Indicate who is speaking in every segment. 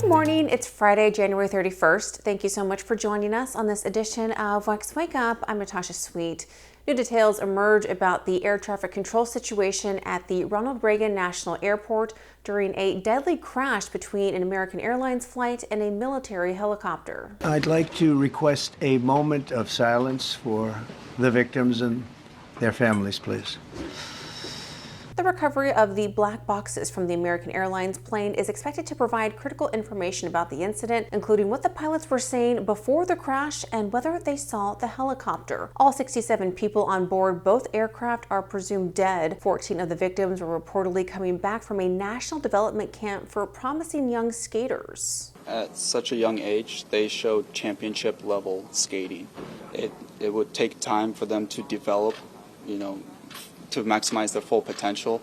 Speaker 1: Good morning, it's Friday, January 31st. Thank you so much for joining us on this edition of WEX Wake Up. I'm Natasha Sweet. New details emerge about the air traffic control situation at the Ronald Reagan National Airport during a deadly crash between an American Airlines flight and a military helicopter.
Speaker 2: I'd like to request a moment of silence for the victims and their families, please.
Speaker 1: The recovery of the black boxes from the American Airlines plane is expected to provide critical information about the incident, including what the pilots were saying before the crash and whether they saw the helicopter. All 67 people on board both aircraft are presumed dead. 14 of the victims were reportedly coming back from a national development camp for promising young skaters.
Speaker 3: At such a young age, they showed championship level skating. It would take time for them to develop, to maximize their full potential,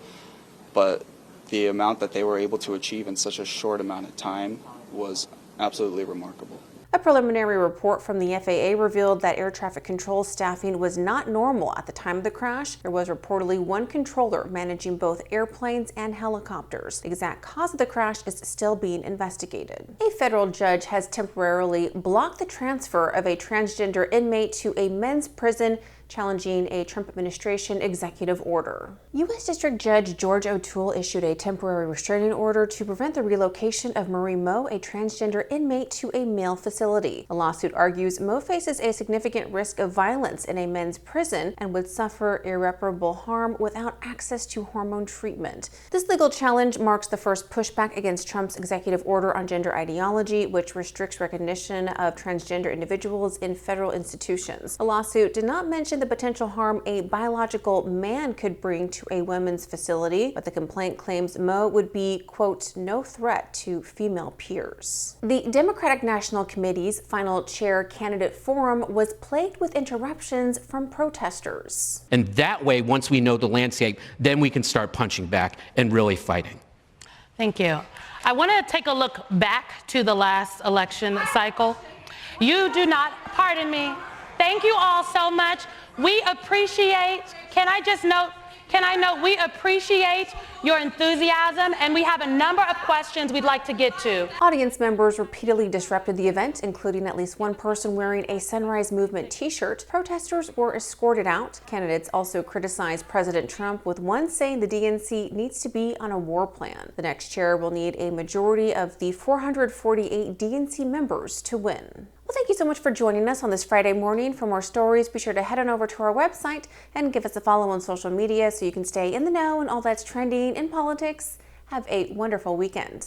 Speaker 3: but the amount that they were able to achieve in such a short amount of time was absolutely remarkable.
Speaker 1: A preliminary report from the FAA revealed that air traffic control staffing was not normal at the time of the crash. There was reportedly one controller managing both airplanes and helicopters. The exact cause of the crash is still being investigated. A federal judge has temporarily blocked the transfer of a transgender inmate to a men's prison, challenging a Trump administration executive order. U.S. District Judge George O'Toole issued a temporary restraining order to prevent the relocation of Marie Moe, a transgender inmate, to a male facility. The lawsuit argues Moe faces a significant risk of violence in a men's prison and would suffer irreparable harm without access to hormone treatment. This legal challenge marks the first pushback against Trump's executive order on gender ideology, which restricts recognition of transgender individuals in federal institutions. The lawsuit did not mention the potential harm a biological man could bring to a women's facility, but the complaint claims Moe would be, quote, no threat to female peers. The Democratic National Committee's final chair candidate forum was plagued with interruptions from protesters.
Speaker 4: And that way, once we know the landscape, then we can start punching back and really fighting.
Speaker 5: Thank you. I want to take a look back to the last election cycle. You do not, pardon me. Thank you all so much. We appreciate, can I note we appreciate your enthusiasm, and we have a number of questions we'd like to get to.
Speaker 1: Audience members repeatedly disrupted the event, including at least one person wearing a Sunrise Movement t-shirt. Protesters were escorted out. Candidates also criticized President Trump, with one saying the DNC needs to be on a war plan. The next chair will need a majority of the 448 DNC members to win. Well, thank you so much for joining us on this Friday morning. For more stories, be sure to head on over to our website and give us a follow on social media so you can stay in the know and all that's trending in politics. Have a wonderful weekend.